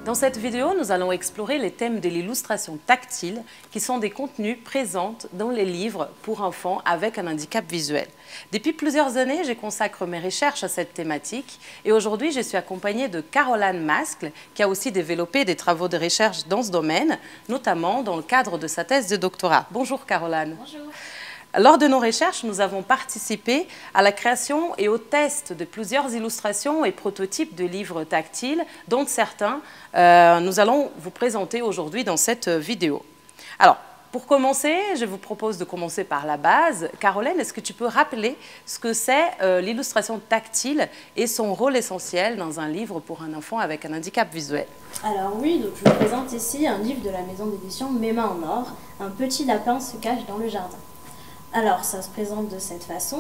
Dans cette vidéo, nous allons explorer les thèmes de l'illustration tactile, qui sont des contenus présents dans les livres pour enfants avec un handicap visuel. Depuis plusieurs années, je consacre mes recherches à cette thématique et aujourd'hui, je suis accompagnée de Caroline Mascle, qui a aussi développé des travaux de recherche dans ce domaine, notamment dans le cadre de sa thèse de doctorat. Bonjour Caroline. Bonjour. Lors de nos recherches, nous avons participé à la création et au test de plusieurs illustrations et prototypes de livres tactiles, dont certains nous allons vous présenter aujourd'hui dans cette vidéo. Alors, pour commencer, je vous propose de commencer par la base. Caroline, est-ce que tu peux rappeler ce que c'est l'illustration tactile et son rôle essentiel dans un livre pour un enfant avec un handicap visuel? Alors oui, donc je vous présente ici un livre de la maison d'édition Mes mains en or, Un petit lapin se cache dans le jardin. Alors, ça se présente de cette façon.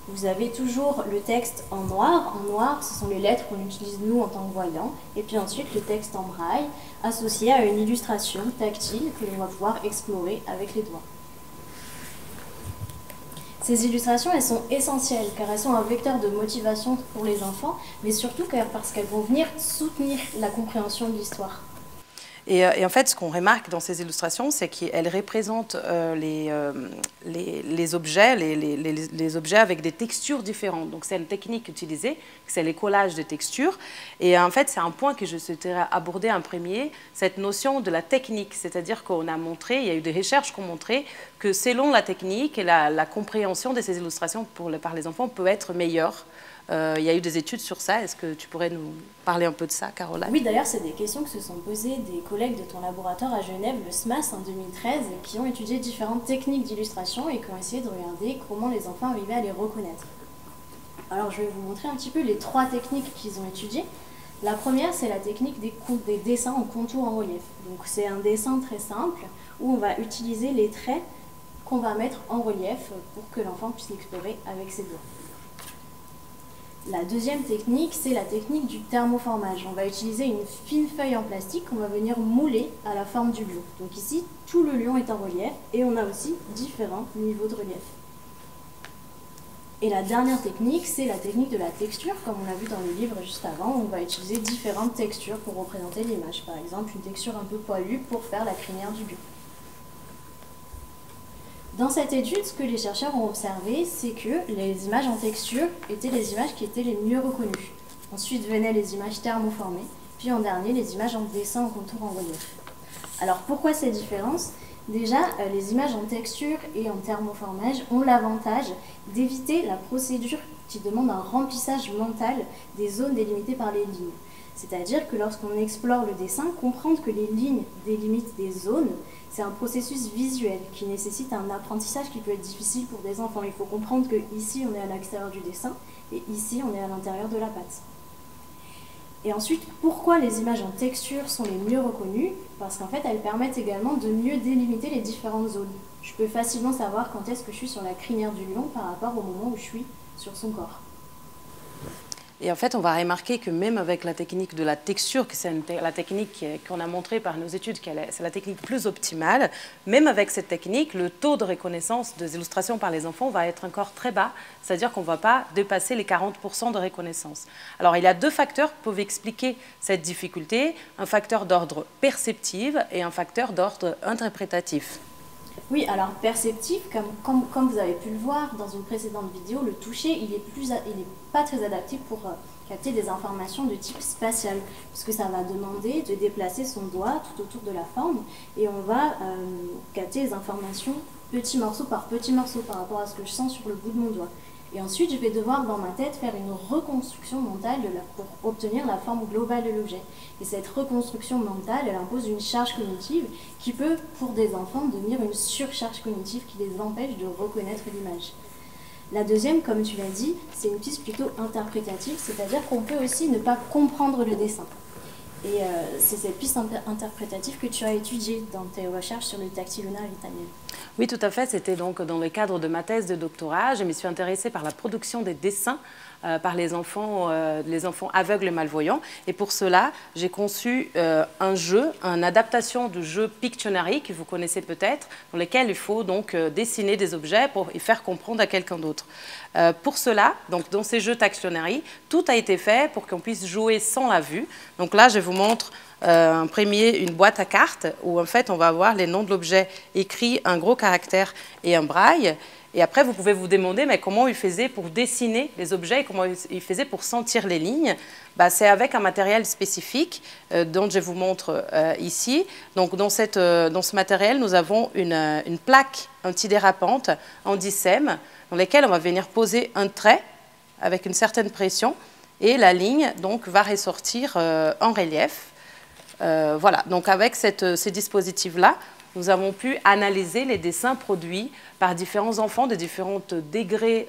Vous avez toujours le texte en noir. En noir, ce sont les lettres qu'on utilise nous en tant que voyants. Et puis ensuite, le texte en braille, associé à une illustration tactile que l'on va pouvoir explorer avec les doigts. Ces illustrations, elles sont essentielles car elles sont un vecteur de motivation pour les enfants, mais surtout parce qu'elles vont venir soutenir la compréhension de l'histoire. Et en fait, ce qu'on remarque dans ces illustrations, c'est qu'elles représentent les objets, les objets avec des textures différentes. Donc, c'est une technique utilisée, c'est les collages de textures. Et en fait, c'est un point que je souhaiterais aborder en premier, cette notion de la technique. C'est-à-dire qu'on a montré, il y a eu des recherches qui ont montré que selon la technique, et la compréhension de ces illustrations par les enfants peut être meilleure. Il y a eu des études sur ça. Est-ce que tu pourrais nous parler un peu de ça, Caroline? Oui, d'ailleurs, c'est des questions que se sont posées des collègues de ton laboratoire à Genève, le SMAS, en 2013, qui ont étudié différentes techniques d'illustration et qui ont essayé de regarder comment les enfants arrivaient à les reconnaître. Alors, je vais vous montrer un petit peu les trois techniques qu'ils ont étudiées. La première, c'est la technique des dessins en contour en relief. Donc, c'est un dessin très simple où on va utiliser les traits qu'on va mettre en relief pour que l'enfant puisse l'explorer avec ses doigts. La deuxième technique, c'est la technique du thermoformage. On va utiliser une fine feuille en plastique qu'on va venir mouler à la forme du lion. Donc ici, tout le lion est en relief et on a aussi différents niveaux de relief. Et la dernière technique, c'est la technique de la texture, comme on l'a vu dans le livre juste avant. On va utiliser différentes textures pour représenter l'image. Par exemple, une texture un peu poilue pour faire la crinière du lion. Dans cette étude, ce que les chercheurs ont observé, c'est que les images en texture étaient les images qui étaient les mieux reconnues. Ensuite venaient les images thermoformées, puis en dernier, les images en dessin en contour en relief. Alors pourquoi ces différences? Déjà, les images en texture et en thermoformage ont l'avantage d'éviter la procédure qui demande un remplissage mental des zones délimitées par les lignes. C'est-à-dire que lorsqu'on explore le dessin, comprendre que les lignes délimitent des zones, c'est un processus visuel qui nécessite un apprentissage qui peut être difficile pour des enfants. Il faut comprendre qu'ici, on est à l'extérieur du dessin et ici, on est à l'intérieur de la pâte. Et ensuite, pourquoi les images en texture sont les mieux reconnues? Parce qu'en fait, elles permettent également de mieux délimiter les différentes zones. Je peux facilement savoir quand est-ce que je suis sur la crinière du lion par rapport au moment où je suis sur son corps. Et en fait, on va remarquer que même avec la technique de la texture, que c'est la technique qu'on a montrée par nos études, c'est la technique plus optimale, même avec cette technique, le taux de reconnaissance des illustrations par les enfants va être encore très bas, c'est-à-dire qu'on ne va pas dépasser les 40% de reconnaissance. Alors, il y a deux facteurs qui peuvent expliquer cette difficulté, un facteur d'ordre perceptif et un facteur d'ordre interprétatif. Oui, alors perceptif, comme vous avez pu le voir dans une précédente vidéo, le toucher, il n'est pas très adapté pour capter des informations de type spatial, puisque ça va demander de déplacer son doigt tout autour de la forme, et on va capter les informations petit morceau par rapport à ce que je sens sur le bout de mon doigt. Et ensuite, je vais devoir, dans ma tête, faire une reconstruction mentale pour obtenir la forme globale de l'objet. Et cette reconstruction mentale, elle impose une charge cognitive qui peut, pour des enfants, devenir une surcharge cognitive qui les empêche de reconnaître l'image. La deuxième, comme tu l'as dit, c'est une piste plutôt interprétative, c'est-à-dire qu'on peut aussi ne pas comprendre le dessin. Et c'est cette piste interprétative que tu as étudiée dans tes recherches sur le tactile lunaire italien. Oui, tout à fait. C'était donc dans le cadre de ma thèse de doctorat. Je me suis intéressée par la production des dessins par les enfants aveugles et malvoyants. Et pour cela, j'ai conçu un jeu, une adaptation du jeu Pictionary, que vous connaissez peut-être, dans lequel il faut donc dessiner des objets pour y faire comprendre à quelqu'un d'autre. Pour cela, donc, dans ces jeux Pictionary, tout a été fait pour qu'on puisse jouer sans la vue. Donc là, je vous montre un premier, une boîte à cartes où en fait on va avoir les noms de l'objet écrits, un gros caractère et un braille. Et après, vous pouvez vous demander mais comment il faisait pour dessiner les objets et comment il faisait pour sentir les lignes. C'est avec un matériel spécifique dont je vous montre ici. Donc, dans ce matériel, nous avons une plaque antidérapante en 10M dans laquelle on va venir poser un trait avec une certaine pression et la ligne donc, va ressortir en relief. Voilà, donc avec ces dispositifs-là, nous avons pu analyser les dessins produits par différents enfants de différents degrés,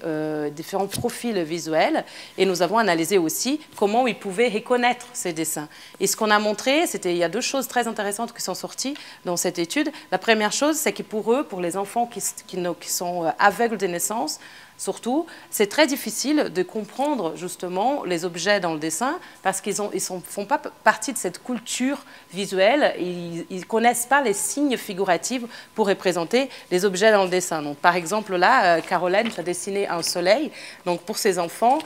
différents profils visuels. Et nous avons analysé aussi comment ils pouvaient reconnaître ces dessins. Et ce qu'on a montré, il y a deux choses très intéressantes qui sont sorties dans cette étude. La première chose, c'est que pour eux, pour les enfants qui sont aveugles de naissance, surtout, c'est très difficile de comprendre justement les objets dans le dessin parce qu'ils ne font pas partie de cette culture visuelle. Ils ne connaissent pas les signes figuratifs pour représenter les objets dans le dessin. Donc, par exemple, là, Caroline a dessiné un soleil. Donc, pour ces enfants,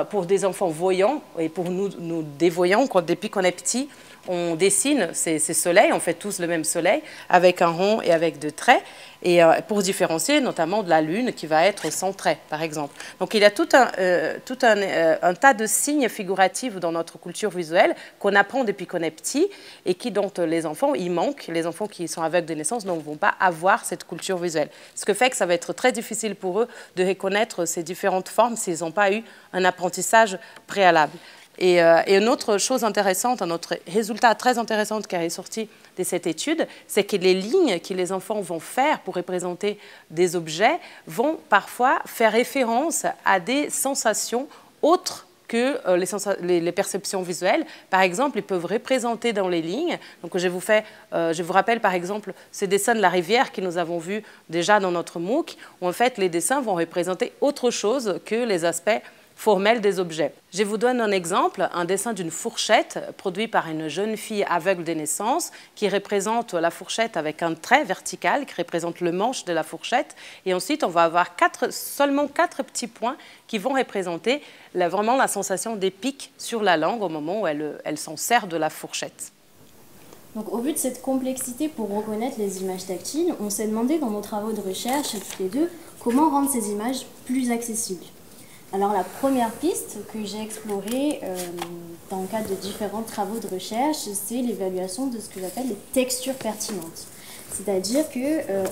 pour des enfants voyants et pour nous des voyants, depuis qu'on est petit, on dessine ces soleils, on fait tous le même soleil avec un rond et avec deux traits, et pour différencier notamment de la lune qui va être sans trait, par exemple. Donc il y a tout un tas de signes figuratifs dans notre culture visuelle qu'on apprend depuis qu'on est petit et dont les enfants, il manque. Les enfants qui sont aveugles de naissance ne vont pas avoir cette culture visuelle. Ce qui fait que ça va être très difficile pour eux de reconnaître ces différentes formes s'ils n'ont pas eu un apprentissage préalable. Et une autre chose intéressante, un autre résultat très intéressant qui est ressorti de cette étude, c'est que les lignes que les enfants vont faire pour représenter des objets vont parfois faire référence à des sensations autres que les perceptions visuelles. Par exemple, ils peuvent représenter dans les lignes. Donc, je vous rappelle par exemple ces dessins de la rivière que nous avons vus déjà dans notre MOOC, où en fait les dessins vont représenter autre chose que les aspects formelle des objets. Je vous donne un exemple, un dessin d'une fourchette produit par une jeune fille aveugle de naissance qui représente la fourchette avec un trait vertical qui représente le manche de la fourchette. Et ensuite, on va avoir seulement 4 petits points qui vont représenter vraiment la sensation des pics sur la langue au moment où elle s'en sert de la fourchette. Donc, au vu de cette complexité pour reconnaître les images tactiles, on s'est demandé dans nos travaux de recherche, toutes les deux, comment rendre ces images plus accessibles. Alors la première piste que j'ai explorée dans le cadre de différents travaux de recherche, c'est l'évaluation de ce que j'appelle les textures pertinentes. C'est-à-dire qu'on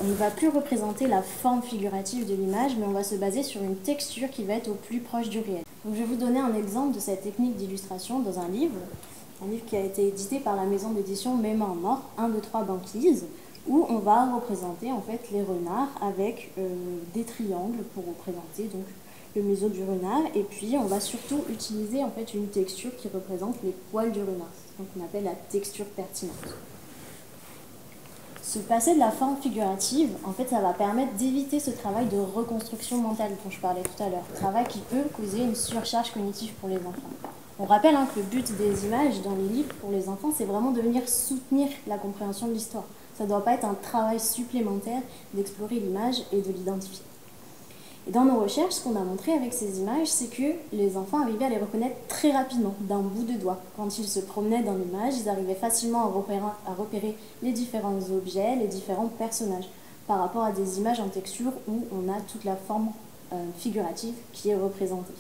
ne va plus représenter la forme figurative de l'image, mais on va se baser sur une texture qui va être au plus proche du réel. Donc, je vais vous donner un exemple de cette technique d'illustration dans un livre qui a été édité par la maison d'édition Mémoire Mort, 1, 2, 3 Banquise, où on va représenter en fait les renards avec des triangles pour représenter donc le museau du renard, et puis on va surtout utiliser en fait une texture qui représente les poils du renard, donc on appelle la texture pertinente. Se passer de la forme figurative, en fait, ça va permettre d'éviter ce travail de reconstruction mentale dont je parlais tout à l'heure, travail qui peut causer une surcharge cognitive pour les enfants. On rappelle que le but des images dans les livres pour les enfants, c'est vraiment de venir soutenir la compréhension de l'histoire. Ça ne doit pas être un travail supplémentaire d'explorer l'image et de l'identifier. Et dans nos recherches, ce qu'on a montré avec ces images, c'est que les enfants arrivaient à les reconnaître très rapidement, d'un bout de doigt. Quand ils se promenaient dans l'image, ils arrivaient facilement à repérer les différents objets, les différents personnages, par rapport à des images en texture où on a toute la forme figurative qui est représentée.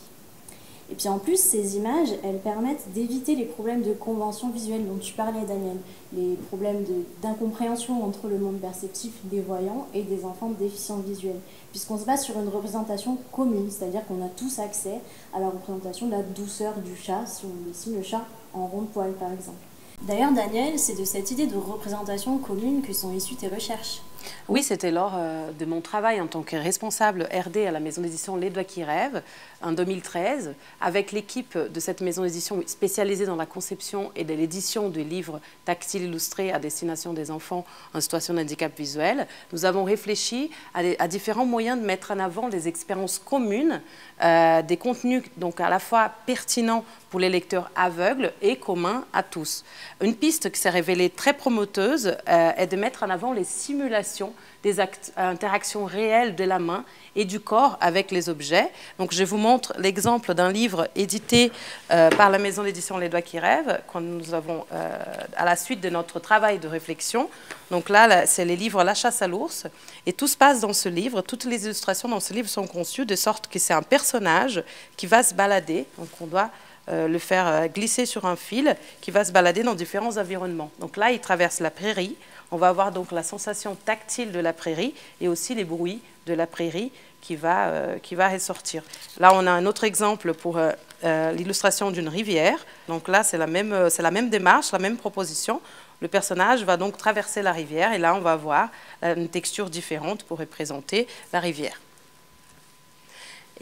Et puis en plus, ces images, elles permettent d'éviter les problèmes de convention visuelle dont tu parlais, Daniel, les problèmes d'incompréhension entre le monde perceptif des voyants et des enfants déficients visuels, puisqu'on se base sur une représentation commune, c'est-à-dire qu'on a tous accès à la représentation de la douceur du chat, si on dessine le chat en rond de poil par exemple. D'ailleurs, Daniel, c'est de cette idée de représentation commune que sont issues tes recherches. Oui, c'était lors de mon travail en tant que responsable RD à la maison d'édition Les Doigts qui rêvent en 2013, avec l'équipe de cette maison d'édition spécialisée dans la conception et de l'édition de livres tactiles illustrés à destination des enfants en situation de handicap visuel. Nous avons réfléchi à différents moyens de mettre en avant les expériences communes, des contenus donc à la fois pertinents pour les lecteurs aveugles et communs à tous. Une piste qui s'est révélée très promoteuse est de mettre en avant les simulations des interactions réelles de la main et du corps avec les objets. Donc, je vous montre l'exemple d'un livre édité par la maison d'édition Les Doigts qui rêvent, quand nous avons, à la suite de notre travail de réflexion. Donc là, c'est les livres La chasse à l'ours. Et tout se passe dans ce livre. Toutes les illustrations dans ce livre sont conçues de sorte que c'est un personnage qui va se balader. Donc, on doit le faire glisser sur un fil qui va se balader dans différents environnements. Donc là, il traverse la prairie. On va avoir donc la sensation tactile de la prairie et aussi les bruits de la prairie qui va ressortir. Là, on a un autre exemple pour l'illustration d'une rivière. Donc là, c'est la même démarche, la même proposition. Le personnage va donc traverser la rivière et là, on va avoir une texture différente pour représenter la rivière.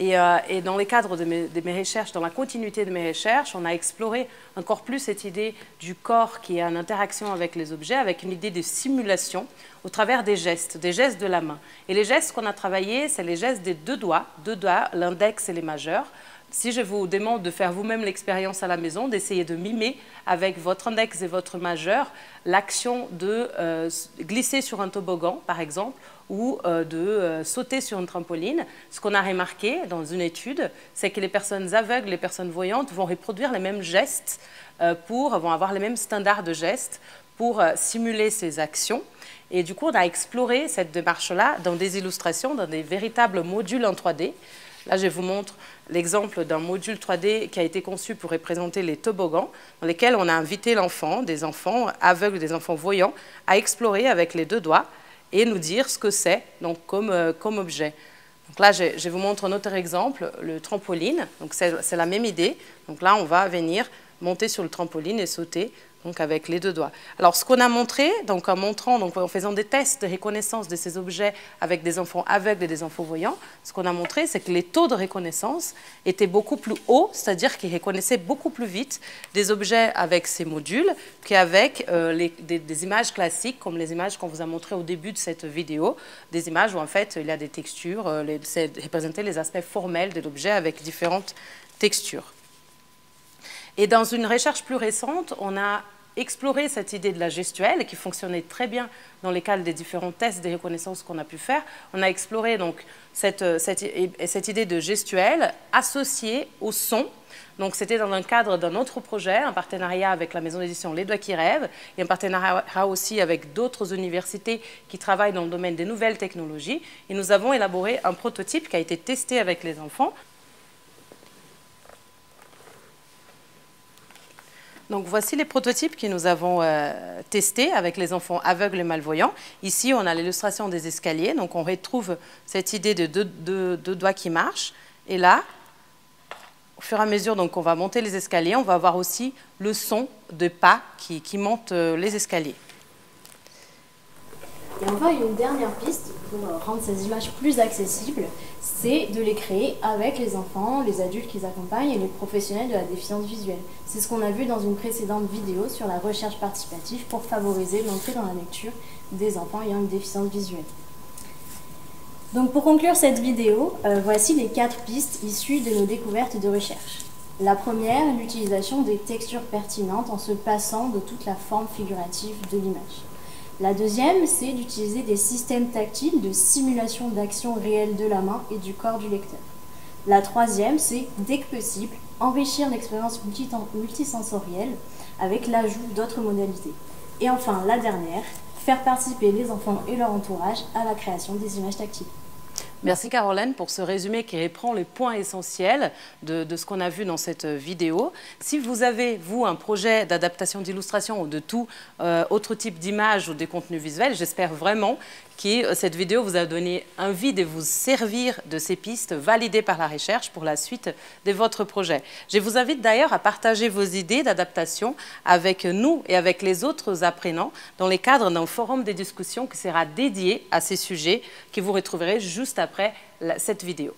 Et dans le cadre de mes recherches, dans la continuité de mes recherches, on a exploré encore plus cette idée du corps qui est en interaction avec les objets, avec une idée de simulation au travers des gestes de la main. Et les gestes qu'on a travaillés, c'est les gestes des deux doigts, l'index et les majeurs. Si je vous demande de faire vous-même l'expérience à la maison, d'essayer de mimer avec votre index et votre majeur l'action de glisser sur un toboggan, par exemple, ou de sauter sur une trampoline, ce qu'on a remarqué dans une étude, c'est que les personnes aveugles, les personnes voyantes vont reproduire les mêmes gestes, vont avoir les mêmes standards de gestes pour simuler ces actions. Et du coup, on a exploré cette démarche-là dans des illustrations, dans des véritables modules en 3D. Là, je vous montre l'exemple d'un module 3D qui a été conçu pour représenter les toboggans, dans lesquels on a invité l'enfant, des enfants aveugles, des enfants voyants, à explorer avec les deux doigts et nous dire ce que c'est comme objet. Donc là, je vous montre un autre exemple, le trampoline. Donc c'est la même idée. Donc là, on va venir monter sur le trampoline et sauter donc avec les deux doigts. Alors, ce qu'on a montré, donc en faisant des tests de reconnaissance de ces objets avec des enfants aveugles et des enfants voyants, ce qu'on a montré, c'est que les taux de reconnaissance étaient beaucoup plus hauts, c'est-à-dire qu'ils reconnaissaient beaucoup plus vite des objets avec ces modules qu'avec des images classiques, comme les images qu'on vous a montrées au début de cette vidéo, des images où en fait il y a des textures, c'est représenter les aspects formels de l'objet avec différentes textures. Et dans une recherche plus récente, on a exploré cette idée de la gestuelle qui fonctionnait très bien dans les cadres des différents tests de reconnaissance qu'on a pu faire. On a exploré donc cette idée de gestuelle associée au son. Donc c'était dans le cadre d'un autre projet, un partenariat avec la maison d'édition Les Doigts qui rêvent et un partenariat aussi avec d'autres universités qui travaillent dans le domaine des nouvelles technologies. Et nous avons élaboré un prototype qui a été testé avec les enfants. Donc voici les prototypes que nous avons testés avec les enfants aveugles et malvoyants. Ici, on a l'illustration des escaliers. Donc on retrouve cette idée de deux doigts qui marchent. Et là, au fur et à mesure donc, on va monter les escaliers, on va avoir aussi le son de pas qui montent les escaliers. Et enfin, une dernière piste pour rendre ces images plus accessibles, c'est de les créer avec les enfants, les adultes qui les accompagnent et les professionnels de la déficience visuelle. C'est ce qu'on a vu dans une précédente vidéo sur la recherche participative pour favoriser l'entrée dans la lecture des enfants ayant une déficience visuelle. Donc pour conclure cette vidéo, voici les 4 pistes issues de nos découvertes de recherche. La première, l'utilisation des textures pertinentes en se passant de toute la forme figurative de l'image. La deuxième, c'est d'utiliser des systèmes tactiles de simulation d'action réelle de la main et du corps du lecteur. La troisième, c'est, dès que possible, enrichir l'expérience multisensorielle avec l'ajout d'autres modalités. Et enfin, la dernière, faire participer les enfants et leur entourage à la création des images tactiles. Merci Caroline pour ce résumé qui reprend les points essentiels de ce qu'on a vu dans cette vidéo. Si vous avez, vous, un projet d'adaptation d'illustration ou de tout autre type d'image ou de contenu visuel, j'espère vraiment que cette vidéo vous a donné envie de vous servir de ces pistes validées par la recherche pour la suite de votre projet. Je vous invite d'ailleurs à partager vos idées d'adaptation avec nous et avec les autres apprenants dans le cadre d'un forum de discussion qui sera dédié à ces sujets que vous retrouverez juste après cette vidéo.